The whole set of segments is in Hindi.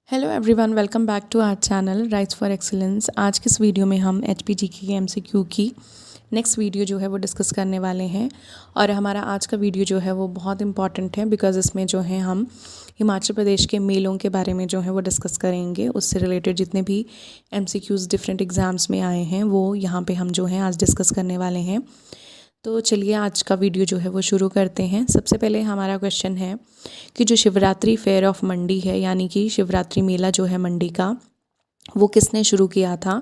Hello everyone, welcome back to our channel rights for excellence. आज के इस वीडियो में हम HPGK के MCQ की नेक्स्ट वीडियो जो है वो डिस्कस करने वाले हैं। और हमारा आज का वीडियो जो है वो बहुत इंपॉर्टेंट है बिकॉज़ इसमें जो है हम हिमाचल प्रदेश के मेलों के बारे में जो है वो डिस्कस करेंगे। उससे रिलेटेड जितने भी MCQs डिफरेंट एग्ज़ाम्स में आए हैं वो यहाँ पे हम जो हैं आज डिस्कस करने वाले हैं। तो चलिए आज का वीडियो जो है वो शुरू करते हैं। सबसे पहले हमारा क्वेश्चन है कि जो शिवरात्रि फेयर ऑफ मंडी है, यानी कि शिवरात्रि मेला जो है मंडी का, वो किसने शुरू किया था।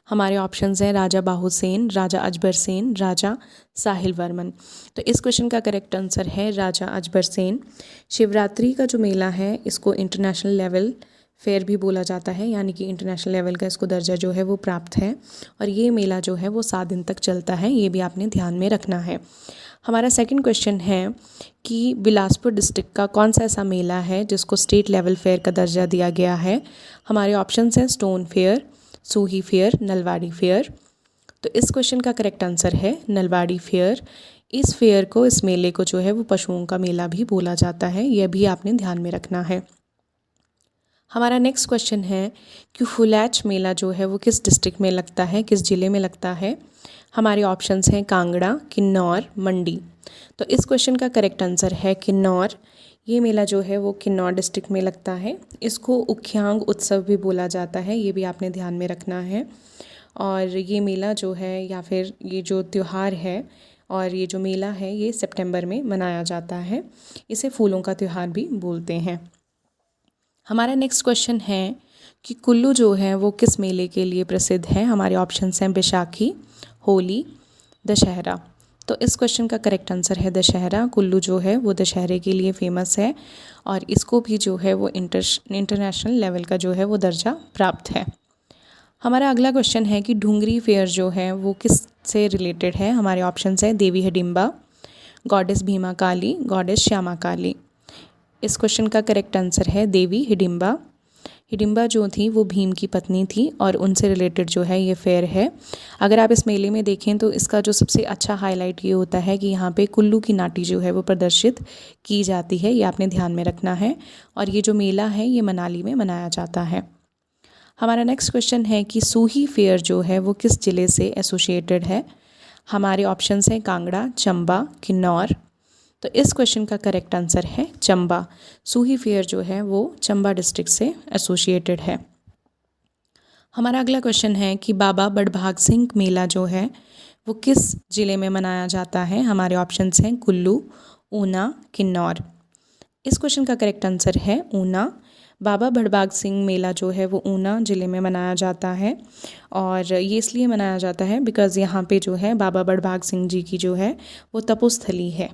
हमारे ऑप्शंस हैं राजा बाहुसेन, राजा अजबर सेन, राजा साहिल वर्मन। तो इस क्वेश्चन का करेक्ट आंसर है राजा अजबर सेन। शिवरात्रि का जो मेला है इसको इंटरनेशनल लेवल फेयर भी बोला जाता है, यानी कि इंटरनेशनल लेवल का इसको दर्जा जो है वो प्राप्त है। और ये मेला जो है वो 7 दिन तक चलता है, ये भी आपने ध्यान में रखना है। हमारा सेकंड क्वेश्चन है कि बिलासपुर डिस्ट्रिक्ट का कौन सा ऐसा मेला है जिसको स्टेट लेवल फेयर का दर्जा दिया गया है। हमारे ऑप्शंस हैं stone fair, Suhi fair, Nalwari fair. तो इस क्वेश्चन का करेक्ट आंसर है नलवाड़ी फेयर। इस फेयर को, इस मेले को जो है वो पशुओं का मेला भी बोला जाता है, यह भी आपने ध्यान में रखना है। हमारा नेक्स्ट क्वेश्चन है कि फुलैच मेला जो है वो किस डिस्ट्रिक्ट में लगता है, किस ज़िले में लगता है। हमारे ऑप्शंस हैं कांगड़ा, किन्नौर, मंडी। तो इस क्वेश्चन का करेक्ट आंसर है किन्नौर। ये मेला जो है वो किन्नौर डिस्ट्रिक्ट में लगता है। इसको उख्यांग उत्सव भी बोला जाता है, ये भी आपने ध्यान में रखना है। और ये मेला जो है या फिर ये जो त्यौहार है और ये जो मेला है ये सितंबर में मनाया जाता है। इसे फूलों का त्यौहार भी बोलते हैं। हमारा नेक्स्ट क्वेश्चन है कि कुल्लू जो है वो किस मेले के लिए प्रसिद्ध है। हमारे ऑप्शंस हैं बैसाखी, होली, दशहरा। तो इस क्वेश्चन का करेक्ट आंसर है दशहरा। कुल्लू जो है वो दशहरे के लिए फेमस है और इसको भी जो है वो इंटरनेशनल लेवल का जो है वो दर्जा प्राप्त है। हमारा अगला क्वेश्चन है कि ढूंगरी फेयर जो है वो किस से रिलेटेड है। हमारे ऑप्शंस हैं देवी हिडिंबा, गॉडेस भीमा काली, गॉडेस श्यामा काली। इस क्वेश्चन का करेक्ट आंसर है देवी हिडिंबा। हिडिंबा जो थी वो भीम की पत्नी थी और उनसे रिलेटेड जो है ये फेयर है। अगर आप इस मेले में देखें तो इसका जो सबसे अच्छा हाईलाइट ये होता है कि यहाँ पे कुल्लू की नाटी जो है वो प्रदर्शित की जाती है, ये आपने ध्यान में रखना है। और ये जो मेला है ये मनाली में मनाया जाता है। हमारा नेक्स्ट क्वेश्चन है कि सूही फेयर जो है वो किस ज़िले से एसोसिएटेड है। हमारे ऑप्शंस हैं कांगड़ा, चंबा, किन्नौर। तो इस क्वेश्चन का करेक्ट आंसर है चंबा। सूही फेयर जो है वो चंबा डिस्ट्रिक्ट से एसोसिएटेड है। हमारा अगला क्वेश्चन है कि बाबा बड़भाग सिंह मेला जो है वो किस ज़िले में मनाया जाता है। हमारे ऑप्शंस हैं कुल्लू, ऊना, किन्नौर। इस क्वेश्चन का करेक्ट आंसर है ऊना। बाबा बड़भाग सिंह मेला जो है वो ऊना ज़िले में मनाया जाता है और ये इसलिए मनाया जाता है बिकॉज़ यहाँ पे जो है बाबा बड़भाग सिंह जी की जो है वो तपोस्थली है।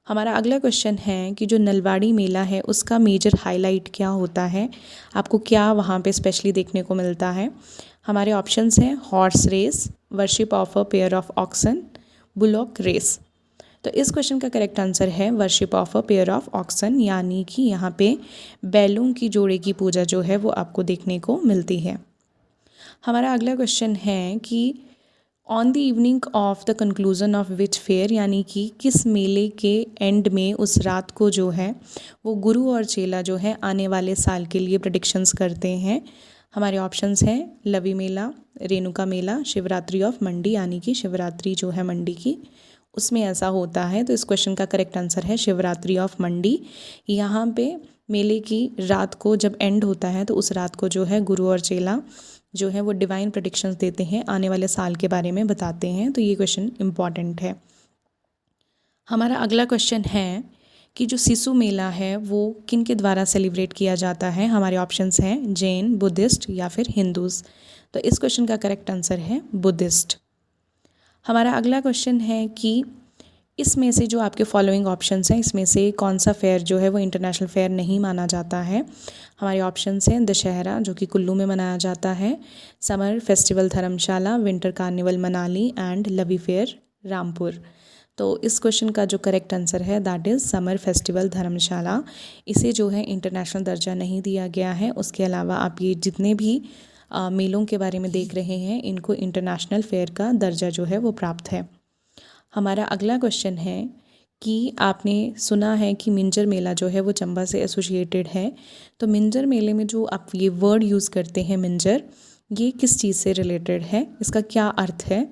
हमारा अगला क्वेश्चन है कि जो नलवाड़ी मेला है उसका मेजर हाईलाइट क्या होता है, आपको क्या वहाँ पे स्पेशली देखने को मिलता है। हमारे ऑप्शंस हैं horse race, worship of a pair of oxen, bullock race. तो इस क्वेश्चन का करेक्ट आंसर है worship of a pair of oxen, यानी कि यहाँ पे बैलों की जोड़े की पूजा जो है वो आपको देखने को मिलती है। हमारा अगला क्वेश्चन है कि on the evening of the conclusion of which fair, यानी कि किस मेले के एंड में उस रात को जो है वो गुरु और चेला जो है आने वाले साल के लिए प्रेडिक्शंस करते हैं। हमारे ऑप्शंस हैं लवी मेला, रेणुका मेला, शिवरात्रि ऑफ मंडी, यानी कि शिवरात्रि जो है मंडी की उसमें ऐसा होता है। तो इस क्वेश्चन का करेक्ट आंसर है शिवरात्रि ऑफ मंडी। यहाँ पे मेले की रात को जब एंड होता है तो उस रात को जो है गुरु और चेला जो है वो डिवाइन प्रेडिक्शंस देते हैं, आने वाले साल के बारे में बताते हैं। तो ये क्वेश्चन इम्पॉर्टेंट है। हमारा अगला क्वेश्चन है कि जो सिसु मेला है वो किन के द्वारा सेलिब्रेट किया जाता है। हमारे ऑप्शंस हैं जैन, बुद्धिस्ट या फिर हिंदूज़। तो इस क्वेश्चन का करेक्ट आंसर है बुद्धिस्ट। हमारा अगला क्वेश्चन है कि इसमें से जो आपके फॉलोइंग ऑप्शंस हैं इसमें से कौन सा फेयर जो है वो इंटरनेशनल फेयर नहीं माना जाता है। हमारे ऑप्शंस हैं दशहरा जो कि कुल्लू में मनाया जाता है, summer festival Dharamshala, winter carnival Manali and Lavi fair Rampur. तो इस क्वेश्चन का जो करेक्ट आंसर है that is summer festival Dharamshala. इसे जो है इंटरनेशनल दर्जा नहीं दिया गया है। उसके अलावा आप ये जितने भी मेलों के बारे में देख रहे हैं इनको इंटरनेशनल फेयर का दर्जा जो है वो प्राप्त है। हमारा अगला क्वेश्चन है कि आपने सुना है कि मिंजर मेला जो है वो चंबा से एसोसिएटेड है। तो मिंजर मेले में जो आप ये वर्ड यूज़ करते हैं मिंजर, ये किस चीज़ से रिलेटेड है, इसका क्या अर्थ है?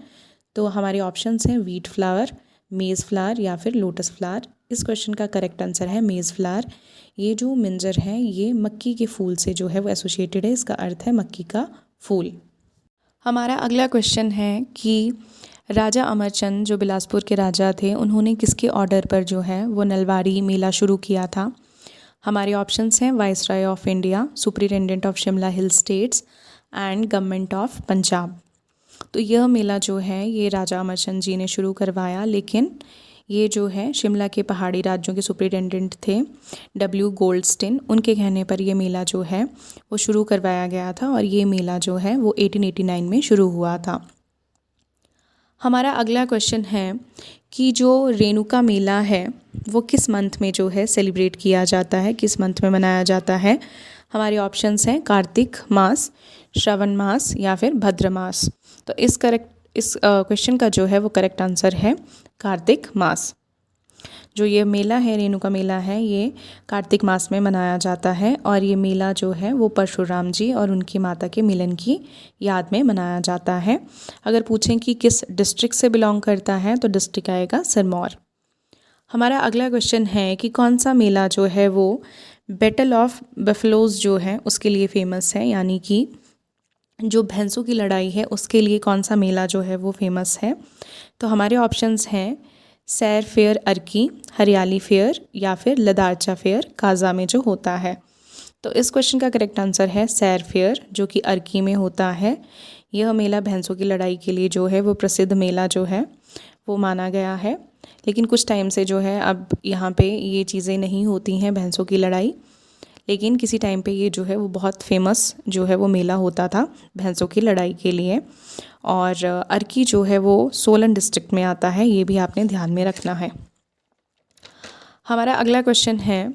तो हमारे ऑप्शंस हैं व्हीट फ्लावर, मेज़ फ्लावर या फिर लोटस फ्लावर। इस क्वेश्चन का करेक्ट आंसर है मेज़ फ्लावर। ये जो मिंजर है ये मक्की के फूल से जो है वो एसोसिएटेड है, इसका अर्थ है मक्की का फूल। हमारा अगला क्वेश्चन है कि राजा अमरचंद जो बिलासपुर के राजा थे, उन्होंने किसके ऑर्डर पर जो है वो नलवाड़ी मेला शुरू किया था? हमारे ऑप्शंस हैं viceroy of India, superintendent of Shimla hill states and government of Punjab. तो यह मेला जो है ये राजा अमरचंद जी ने शुरू करवाया, लेकिन ये जो है शिमला के पहाड़ी राज्यों के सुपरिटेंडेंट थे W गोल्डस्टिन, उनके कहने पर ये मेला जो है वो शुरू करवाया गया था और ये मेला जो है वो 1889 में शुरू हुआ था। हमारा अगला क्वेश्चन है कि जो रेणुका मेला है वो किस मंथ में जो है सेलिब्रेट किया जाता है, किस मंथ में मनाया जाता है? हमारे ऑप्शंस हैं कार्तिक मास, श्रावण मास या फिर भद्र मास। तो इस क्वेश्चन का जो है वो करेक्ट आंसर है कार्तिक मास। जो ये मेला है, रेणुका मेला है, ये कार्तिक मास में मनाया जाता है और ये मेला जो है वो परशुराम जी और उनकी माता के मिलन की याद में मनाया जाता है। अगर पूछें कि किस डिस्ट्रिक्ट से बिलोंग करता है तो डिस्ट्रिक्ट आएगा सिरमौर। हमारा अगला क्वेश्चन है कि कौन सा मेला जो है वो बैटल ऑफ बफलोज जो है उसके लिए फेमस है, यानी कि जो भैंसों की लड़ाई है उसके लिए कौन सा मेला जो है वो फेमस है? तो हमारे ऑप्शंस हैं सैर फेयर अर्की, हरियाली फेयर या फिर लदारचा फेयर काजा में जो होता है। तो इस क्वेश्चन का करेक्ट आंसर है सैर फेयर, जो कि अर्की में होता है। यह मेला भैंसों की लड़ाई के लिए जो है वो प्रसिद्ध मेला जो है वो माना गया है, लेकिन कुछ टाइम से जो है अब यहाँ पे ये चीज़ें नहीं होती हैं भैंसों की लड़ाई, लेकिन किसी टाइम पे ये जो है वो बहुत फेमस जो है वो मेला होता था भैंसों की लड़ाई के लिए। और अर्की जो है वो सोलन डिस्ट्रिक्ट में आता है, ये भी आपने ध्यान में रखना है। हमारा अगला क्वेश्चन है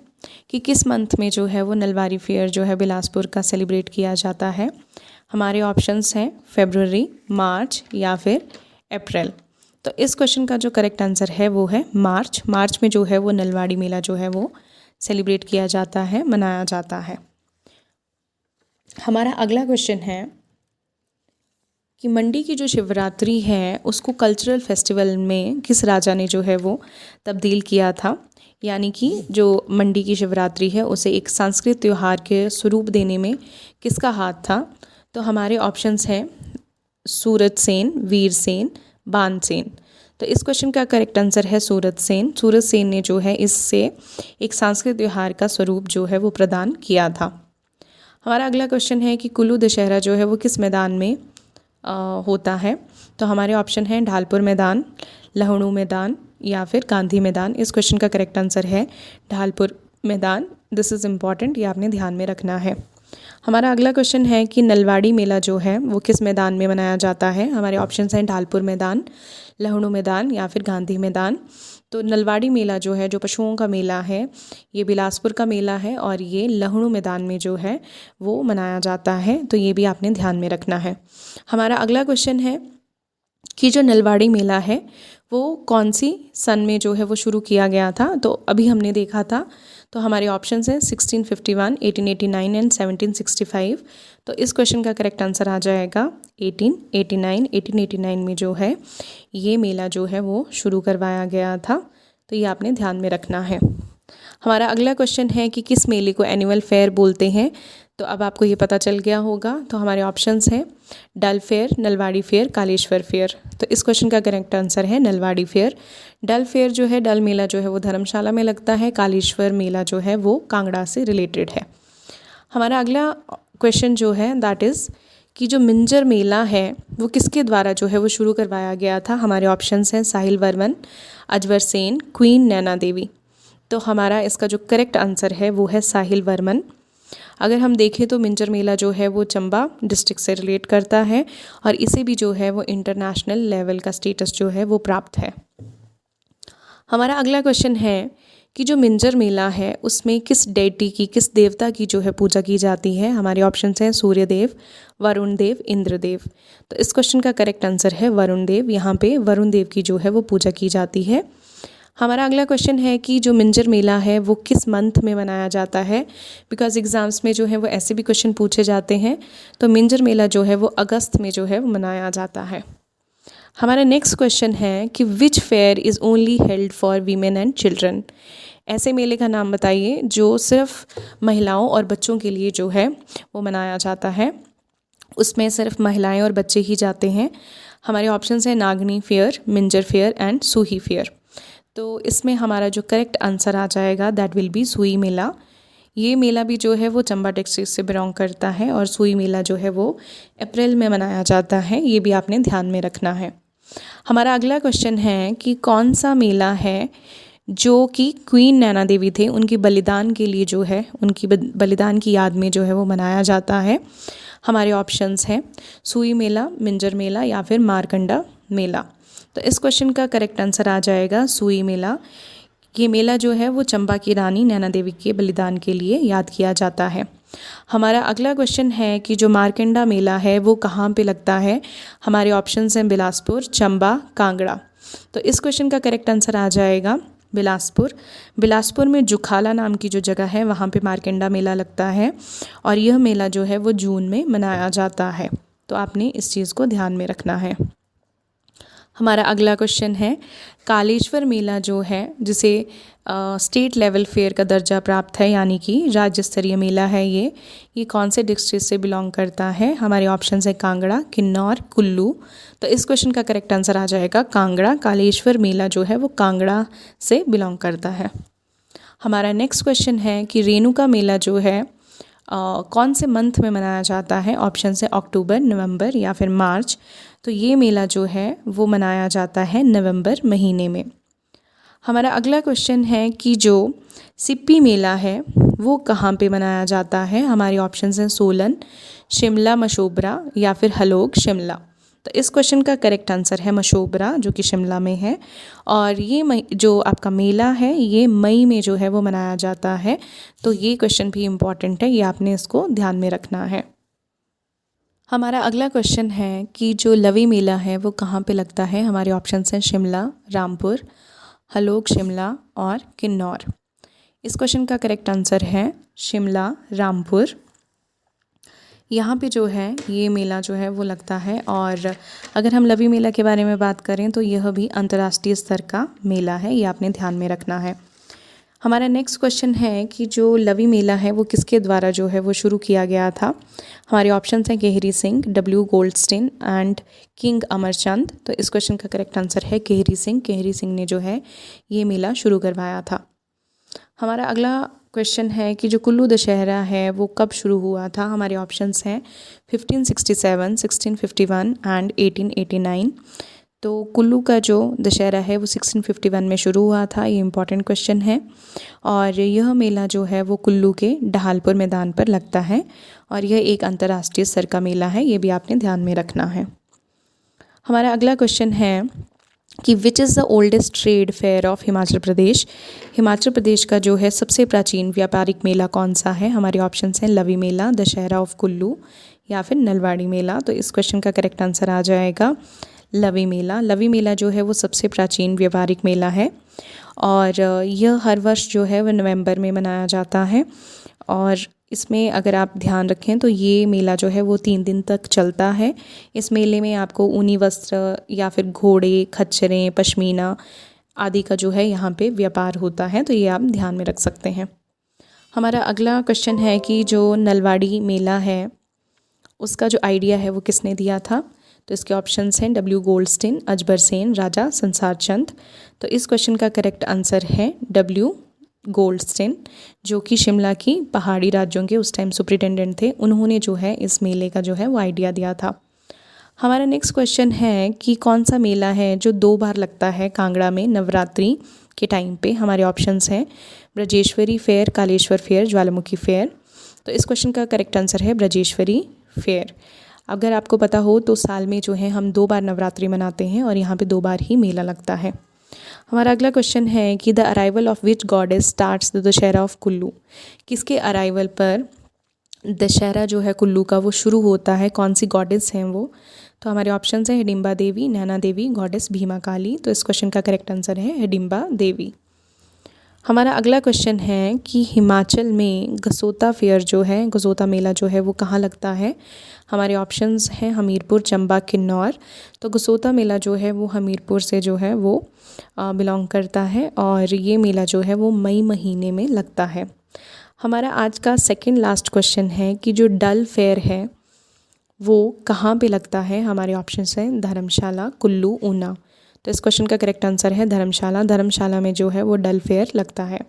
कि किस मंथ में जो है वो नलवारी फेयर जो है बिलासपुर का सेलिब्रेट किया जाता है? हमारे ऑप्शंस हैं फरवरी, मार्च या फिर अप्रैल। तो इस क्वेश्चन का जो करेक्ट आंसर है वो है मार्च। मार्च में जो है वो नलवाड़ी मेला जो है वो सेलिब्रेट किया जाता है, मनाया जाता है। हमारा अगला क्वेश्चन है कि मंडी की जो शिवरात्रि है उसको कल्चरल फेस्टिवल में किस राजा ने जो है वो तब्दील किया था, यानी कि जो मंडी की शिवरात्रि है उसे एक सांस्कृतिक त्यौहार के स्वरूप देने में किसका हाथ था? तो हमारे ऑप्शंस हैं सूरत सेन, वीर सेन, बान सेन। तो इस क्वेश्चन का करेक्ट आंसर है सूरत सेन। सूरत सेन ने जो है इससे एक सांस्कृतिक त्यौहार का स्वरूप जो है वो प्रदान किया था। हमारा अगला क्वेश्चन है कि कुल्लू दशहरा जो है वो किस मैदान में होता है? तो हमारे ऑप्शन हैं ढालपुर मैदान, लहणू मैदान या फिर गांधी मैदान। इस क्वेश्चन का करेक्ट आंसर है ढालपुर मैदान। दिस इज़ इम्पॉर्टेंट, ये आपने ध्यान में रखना है। हमारा अगला क्वेश्चन है कि नलवाड़ी मेला जो है वो किस मैदान में मनाया जाता है? हमारे ऑप्शंस हैं ढालपुर मैदान, लहणू मैदान या फिर गांधी मैदान। तो नलवाड़ी मेला जो है, जो पशुओं का मेला है, ये बिलासपुर का मेला है और ये लहणू मैदान में जो है वो मनाया जाता है, तो ये भी आपने ध्यान में रखना है। हमारा अगला क्वेश्चन है कि जो नलवाड़ी मेला है वो कौन सी सन में जो है वो शुरू किया गया था? तो अभी हमने देखा था, तो हमारे ऑप्शंस हैं 1651, 1889 एंड 1765। तो इस क्वेश्चन का करेक्ट आंसर आ जाएगा 1889। 1889 में जो है ये मेला जो है वो शुरू करवाया गया था, तो ये आपने ध्यान में रखना है। हमारा अगला क्वेश्चन है कि किस मेले को एनुअल फेयर बोलते हैं? तो अब आपको ये पता चल गया होगा। तो हमारे ऑप्शंस हैं डल fair, Nalwari fair, Kaleshwar fair. तो इस क्वेश्चन का करेक्ट आंसर है नलवाड़ी फेयर। डल फेयर जो है, डल मेला जो है वो धर्मशाला में लगता है। कालेश्वर मेला जो है वो कांगड़ा से रिलेटेड है। हमारा अगला क्वेश्चन जो है दैट इज़ कि जो मिंजर मेला है वो किसके द्वारा जो है वो शुरू करवाया गया था? हमारे ऑप्शंस हैं साहिल वर्मन, अजवर सेन, क्वीन नैना देवी। तो हमारा इसका जो करेक्ट आंसर है वो है साहिल वर्मन। अगर हम देखें तो मिंजर मेला जो है वो चंबा डिस्ट्रिक्ट से रिलेट करता है और इसे भी जो है वो इंटरनेशनल लेवल का स्टेटस जो है वो प्राप्त है। हमारा अगला क्वेश्चन है कि जो मिंजर मेला है उसमें किस डेटी की, किस देवता की जो है पूजा की जाती है? हमारे ऑप्शंस हैं सूर्यदेव, वरुण देव, इंद्रदेव। तो इस क्वेश्चन का करेक्ट आंसर है वरुण देव। यहाँ पे वरुण देव की जो है वो पूजा की जाती है। हमारा अगला क्वेश्चन है कि जो मिंजर मेला है वो किस मंथ में मनाया जाता है, बिकॉज एग्ज़ाम्स में जो है वो ऐसे भी क्वेश्चन पूछे जाते हैं। तो मिंजर मेला जो है वो अगस्त में जो है वो मनाया जाता है। हमारा नेक्स्ट क्वेश्चन है कि which fair is only held for women and children. ऐसे मेले का नाम बताइए जो सिर्फ महिलाओं और बच्चों के लिए जो है वो मनाया जाता है, उसमें सिर्फ महिलाएं और बच्चे ही जाते हैं। हमारे ऑप्शंस हैं Nagni fair, Minjar fair and Suhi fair. तो इसमें हमारा जो करेक्ट आंसर आ जाएगा दैट विल बी सूही मेला। ये मेला भी जो है वो चंबा डिस्ट्रिक्ट से बिलोंग करता है और सूही मेला जो है वो अप्रैल में मनाया जाता है, ये भी आपने ध्यान में रखना है। हमारा अगला क्वेश्चन है कि कौन सा मेला है जो कि क्वीन नैना देवी थे उनके बलिदान के लिए जो है उनकी बलिदान की याद में जो है वो मनाया जाता है। हमारे ऑप्शंस हैं सूही मेला, मिंजर मेला या फिर मारकंडा मेला। तो इस क्वेश्चन का करेक्ट आंसर आ जाएगा सूही मेला। ये मेला जो है वो चंबा की रानी नैना देवी के बलिदान के लिए याद किया जाता है। हमारा अगला क्वेश्चन है कि जो मारकंडा मेला है वो कहाँ पे लगता है। हमारे ऑप्शंस हैं बिलासपुर, चंबा, कांगड़ा। तो इस क्वेश्चन का करेक्ट आंसर आ जाएगा बिलासपुर। बिलासपुर में जुखाला नाम की जो जगह है वहाँ पे मारकंडा मेला लगता है और यह मेला जो है वो जून में मनाया जाता है। तो आपने इस चीज़ को ध्यान में रखना है। हमारा अगला क्वेश्चन है कालेश्वर मेला जो है जिसे स्टेट लेवल फेयर का दर्जा प्राप्त है, यानी कि राज्य स्तरीय मेला है, ये कौन से डिस्ट्रिक्ट से बिलोंग करता है। हमारे ऑप्शंस है कांगड़ा, किन्नौर, कुल्लू। तो इस क्वेश्चन का करेक्ट आंसर आ जाएगा कांगड़ा। कालेश्वर मेला जो है वो कांगड़ा से बिलोंग करता है। हमारा नेक्स्ट क्वेश्चन है कि रेणुका मेला जो है कौन से मंथ में मनाया जाता है। ऑप्शन है अक्टूबर, नवंबर या फिर मार्च। तो ये मेला जो है वो मनाया जाता है नवंबर महीने में। हमारा अगला क्वेश्चन है कि जो सिप्पी मेला है वो कहाँ पे मनाया जाता है। हमारे ऑप्शंस हैं सोलन, शिमला मशोबरा या फिर हलोग शिमला। तो इस क्वेश्चन का करेक्ट आंसर है मशोबरा जो कि शिमला में है। और ये जो आपका मेला है ये मई में जो है वो मनाया जाता है। तो ये क्वेश्चन भी इम्पॉर्टेंट है, ये आपने इसको ध्यान में रखना है। हमारा अगला क्वेश्चन है कि जो लवी मेला है वो कहाँ पे लगता है। हमारे ऑप्शंस हैं शिमला, रामपुर, हलोग शिमला और किन्नौर। इस क्वेश्चन का करेक्ट आंसर है शिमला, रामपुर। यहाँ पे जो है ये मेला जो है वो लगता है। और अगर हम लवी मेला के बारे में बात करें तो यह भी अंतर्राष्ट्रीय स्तर का मेला है, ये आपने ध्यान में रखना है। हमारा नेक्स्ट क्वेश्चन है कि जो लवी मेला है वो किसके द्वारा जो है वो शुरू किया गया था। हमारे ऑप्शंस हैं Kehri Singh, W Goldstein and King Amarchand. तो इस क्वेश्चन का करेक्ट आंसर है केहरी सिंह। केहरी सिंह ने जो है ये मेला शुरू करवाया था। हमारा अगला क्वेश्चन है कि जो कुल्लू दशहरा है वो कब शुरू हुआ था। हमारे ऑप्शंस हैं 1567, 1651 एंड 1889। तो कुल्लू का जो दशहरा है वो 1651 में शुरू हुआ था, ये इम्पॉर्टेंट क्वेश्चन है। और यह मेला जो है वो कुल्लू के ढालपुर मैदान पर लगता है और यह एक अंतर्राष्ट्रीय स्तर का मेला है, ये भी आपने ध्यान में रखना है। हमारा अगला क्वेश्चन है कि which is the oldest trade fair of Himachal Pradesh. Himachal Pradesh का जो है सबसे प्राचीन व्यापारिक मेला कौन सा है। हमारे ऑप्शंस हैं लवी मेला, दशहरा ऑफ कुल्लू या फिर नलवाड़ी मेला। तो इस क्वेश्चन का करेक्ट आंसर आ जाएगा लवी मेला। लवी मेला जो है वो सबसे प्राचीन व्यापारिक मेला है और यह हर वर्ष जो है वह नवंबर में मनाया जाता है। और इसमें अगर आप ध्यान रखें तो ये मेला जो है वो 3 दिन तक चलता है। इस मेले में आपको ऊनी वस्त्र या फिर घोड़े, खच्चरें, पश्मीना आदि का जो है यहाँ पे व्यापार होता है, तो ये आप ध्यान में रख सकते हैं। हमारा अगला क्वेश्चन है कि जो नलवाड़ी मेला है उसका जो आइडिया है वो किसने दिया था। तो इसके ऑप्शंस हैं डब्ल्यू गोल्डस्टीन, अजबर सेन, राजा संसार चंद। तो इस क्वेश्चन का करेक्ट आंसर है डब्ल्यू गोल्डस्टीन, जो कि शिमला की पहाड़ी राज्यों के उस टाइम सुप्रिटेंडेंट थे। उन्होंने जो है इस मेले का जो है वो आइडिया दिया था। हमारा नेक्स्ट क्वेश्चन है कि कौन सा मेला है जो 2 बार लगता है कांगड़ा में नवरात्रि के टाइम पे। हमारे ऑप्शंस हैं ब्रजेश्वरी फेयर, कालेश्वर फेयर, ज्वालामुखी फेयर। तो इस क्वेश्चन का करेक्ट आंसर है ब्रजेश्वरी फेयर। अगर आपको पता हो तो साल में जो है हम 2 बार नवरात्रि मनाते हैं और यहाँ पे 2 बार ही मेला लगता है। हमारा अगला क्वेश्चन है कि the arrival of which goddess starts the Dussehra of Kullu. किसके अराइवल पर दशहरा जो है कुल्लू का वो शुरू होता है, कौन सी गॉडेस हैं वो? तो हमारे ऑप्शन हैं हिडिंबा देवी, नैना देवी, गॉडेस भीमा काली। तो इस क्वेश्चन का करेक्ट आंसर है हिडिंबा देवी। हमारा अगला क्वेश्चन है कि हिमाचल में गसोता फेयर जो है, गसोता मेला जो है वो कहाँ लगता है? हमारे ऑप्शंस हैं हमीरपुर, चंबा, किन्नौर। तो गसोता मेला जो है वो हमीरपुर से जो है वो बिलोंग करता है और ये मेला जो है वो मई महीने में लगता है। हमारा आज का सेकंड लास्ट क्वेश्चन है कि जो डल फेयर है वो कहाँ पे लगता है? हमारे ऑप्शंस हैं धर्मशाला, कुल्लू, ऊना। तो इस क्वेश्चन का करेक्ट आंसर है धर्मशाला। धर्मशाला में जो है वो डल फेयर लगता है।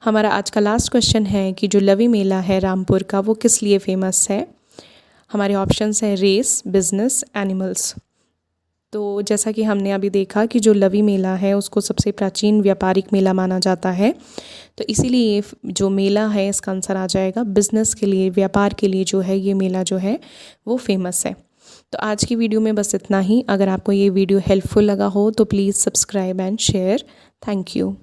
हमारा आज का लास्ट क्वेश्चन है कि जो लवी मेला है रामपुर का वो किस लिए फेमस है? हमारे ऑप्शंस हैं रेस, बिजनेस, एनिमल्स। तो जैसा कि हमने अभी देखा कि जो लवी मेला है उसको सबसे प्राचीन व्यापारिक मेला माना जाता है, तो इसीलिए जो मेला है इसका आंसर आ जाएगा बिज़नेस के लिए, व्यापार के लिए जो है ये मेला जो है वो फेमस है। तो आज की वीडियो में बस इतना ही। अगर आपको ये वीडियो हेल्पफुल लगा हो तो please subscribe and share. Thank you.